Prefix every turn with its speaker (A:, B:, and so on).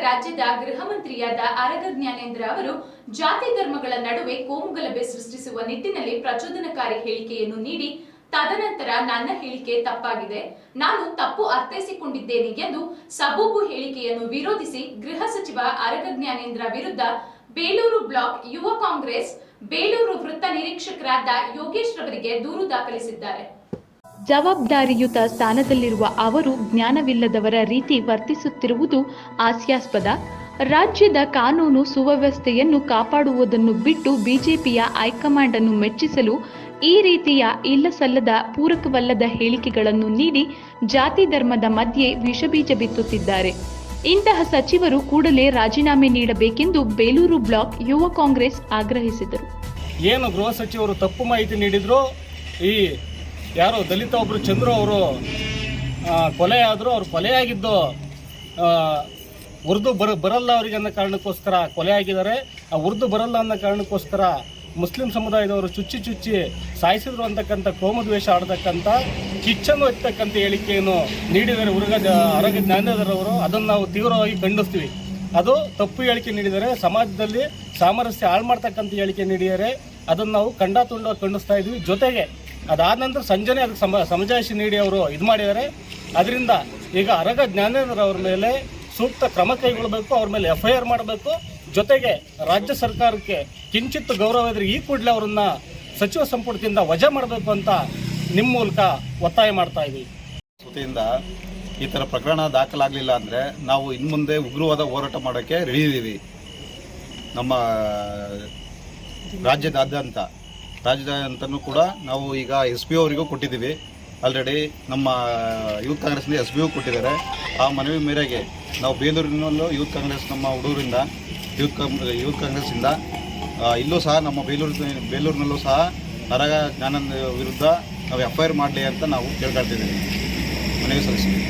A: ರಾಜ್ಯದ ಗೃಹ ಮಂತ್ರಿಯಾದ ಆರಗ ಜ್ಞಾನೇಂದ್ರ ಅವರು ಜಾತಿ ಧರ್ಮಗಳ ನಡುವೆ ಕೋಮುಗಲಭೆ ಸೃಷ್ಟಿಸುವ ನಿಟ್ಟಿನಲ್ಲಿ ಪ್ರಚೋದನಕಾರಿ ಹೇಳಿಕೆಯನ್ನು ನೀಡಿ ತದನಂತರ ನನ್ನ ಹೇಳಿಕೆ ತಪ್ಪಾಗಿದೆ, ನಾನು ತಪ್ಪು ಅರ್ಥೈಸಿಕೊಂಡಿದ್ದೇನೆ ಎಂದು ಸಬೂಬು ಹೇಳಿಕೆಯನ್ನು ವಿರೋಧಿಸಿ ಗೃಹ ಸಚಿವ ಆರಗ ಜ್ಞಾನೇಂದ್ರ ವಿರುದ್ಧ ಬೇಲೂರು ಬ್ಲಾಕ್ ಯುವ ಕಾಂಗ್ರೆಸ್ ಬೇಲೂರು ವೃತ್ತ ನಿರೀಕ್ಷಕರಾದ ಯೋಗೇಶ್ ರವರಿಗೆ ದೂರು ದಾಖಲಿಸಿದ್ದಾರೆ.
B: ಜವಾಬ್ದಾರಿಯುತ ಸ್ಥಾನದಲ್ಲಿರುವ ಅವರು ಜ್ಞಾನವಿಲ್ಲದವರ ರೀತಿ ವರ್ತಿಸುತ್ತಿರುವುದು ಹಾಸ್ಯಾಸ್ಪದ. ರಾಜ್ಯದ ಕಾನೂನು ಸುವ್ಯವಸ್ಥೆಯನ್ನು ಕಾಪಾಡುವುದನ್ನು ಬಿಟ್ಟು ಬಿಜೆಪಿಯ ಹೈಕಮಾಂಡ್ ಅನ್ನು ಮೆಚ್ಚಿಸಲು ಈ ರೀತಿಯ ಇಲ್ಲಸಲ್ಲದ ಪೂರಕವಲ್ಲದ ಹೇಳಿಕೆಗಳನ್ನು ನೀಡಿ ಜಾತಿ ಧರ್ಮದ ಮಧ್ಯೆ ವಿಷಬೀಜ ಬಿತ್ತುತ್ತಿದ್ದಾರೆ. ಇಂತಹ ಸಚಿವರು ಕೂಡಲೇ ರಾಜೀನಾಮೆ ನೀಡಬೇಕೆಂದು ಬೇಲೂರು ಬ್ಲಾಕ್ ಯುವ ಕಾಂಗ್ರೆಸ್ ಆಗ್ರಹಿಸಿದರು.
C: ಏನು ಗೃಹ ಸಚಿವರು ತಪ್ಪು ಮಾಹಿತಿ ನೀಡಿದ್ರು, ಈ ಯಾರೋ ದಲಿತ ಒಬ್ಬರು ಚಂದ್ರು ಅವರು ಕೊಲೆಯಾದರು, ಅವರು ಕೊಲೆಯಾಗಿದ್ದು ಉರ್ದು ಬರಲ್ಲ ಅವರಿಗೆ ಅನ್ನೋ ಕಾರಣಕ್ಕೋಸ್ಕರ ಕೊಲೆಯಾಗಿದ್ದಾರೆ. ಆ ಉರ್ದು ಬರಲ್ಲ ಅನ್ನೋ ಕಾರಣಕ್ಕೋಸ್ಕರ ಮುಸ್ಲಿಂ ಸಮುದಾಯದವರು ಚುಚ್ಚಿ ಸಾಯಿಸಿದ್ರು ಅಂತಕ್ಕಂಥ ಕೋಮುದ್ವೇಷ ಆಡತಕ್ಕಂಥ ಕಿಚ್ಚನ್ನು ಎತ್ತಕ್ಕಂಥ ಹೇಳಿಕೆಯನ್ನು ನೀಡಿದ್ದಾರೆ ಆರಗ ಜ್ಞಾನೇಂದ್ರರವರು. ಅದನ್ನು ನಾವು ತೀವ್ರವಾಗಿ ಖಂಡಿಸ್ತೀವಿ. ಅದು ತಪ್ಪು ಹೇಳಿಕೆ ನೀಡಿದ್ದಾರೆ, ಸಮಾಜದಲ್ಲಿ ಸಾಮರಸ್ಯ ಹಾಳು ಮಾಡ್ತಕ್ಕಂಥ ಹೇಳಿಕೆ ನೀಡಿದ್ದಾರೆ. ಅದನ್ನು ನಾವು ಖಂಡಿಸ್ತಾ ಇದ್ವಿ. ಜೊತೆಗೆ ಅದಾದ ನಂತರ ಸಂಜೆನೇ ಅದಕ್ಕೆ ಸಮಜಾಯಿಷಿ ನೀಡಿ ಅವರು ಇದು ಮಾಡಿದ್ದಾರೆ. ಅದರಿಂದ ಈಗ ಆರಗ ಜ್ಞಾನೇಂದ್ರ ಅವ್ರ ಮೇಲೆ ಸೂಕ್ತ ಕ್ರಮ ಕೈಗೊಳ್ಳಬೇಕು, ಅವ್ರ ಮೇಲೆ FIR ಮಾಡಬೇಕು. ಜೊತೆಗೆ ರಾಜ್ಯ ಸರ್ಕಾರಕ್ಕೆ ಕಿಂಚಿತ್ತು ಗೌರವ ಇದ್ರೆ ಈ ಕೂಡಲೇ ಅವರನ್ನ ಸಚಿವ ಸಂಪುಟದಿಂದ ವಜಾ ಮಾಡಬೇಕು ಅಂತ ನಿಮ್ಮ ಮೂಲಕ ಒತ್ತಾಯ ಮಾಡ್ತಾ ಇದ್ದೀವಿ.
D: ವತಿಯಿಂದ ಈ ಥರ ಪ್ರಕರಣ ದಾಖಲಾಗಲಿಲ್ಲ ಅಂದರೆ ನಾವು ಇನ್ನು ಮುಂದೆ ಉಗ್ರವಾದ ಹೋರಾಟ ಮಾಡೋಕ್ಕೆ ರೆಡಿ ಇದ್ದೀವಿ. ನಮ್ಮ ರಾಜ್ಯದಾದ್ಯಂತನೂ ಕೂಡ ನಾವು ಈಗ SP ಅವರಿಗೂ ಕೊಟ್ಟಿದ್ದೀವಿ. ಆಲ್ರೆಡಿ ನಮ್ಮ ಯೂತ್ ಕಾಂಗ್ರೆಸ್ನಿಂದ SPಗೂ ಕೊಟ್ಟಿದ್ದಾರೆ. ಆ ಮನವಿ ಮೇರೆಗೆ ನಾವು ಬೇಲೂರಿನಲ್ಲೂ ಯೂತ್ ಕಾಂಗ್ರೆಸ್ ನಮ್ಮ ಹುಡುಗರಿಂದ ಯೂತ್ ಕಾಂಗ್ರೆಸ್ಸಿಂದ ಇಲ್ಲೂ ಸಹ ನಮ್ಮ ಬೇಲೂರಿನಲ್ಲೂ ಸಹ ಆರಗ ಜ್ಞಾನೇಂದ್ರ ವಿರುದ್ಧ ನಾವು FIR ಮಾಡಲಿ ಅಂತ ನಾವು ಕೇಳ್ಕೊಳ್ತಿದ್ದೀವಿ, ಮನವಿ ಸಲ್ಲಿಸ್ತೀವಿ.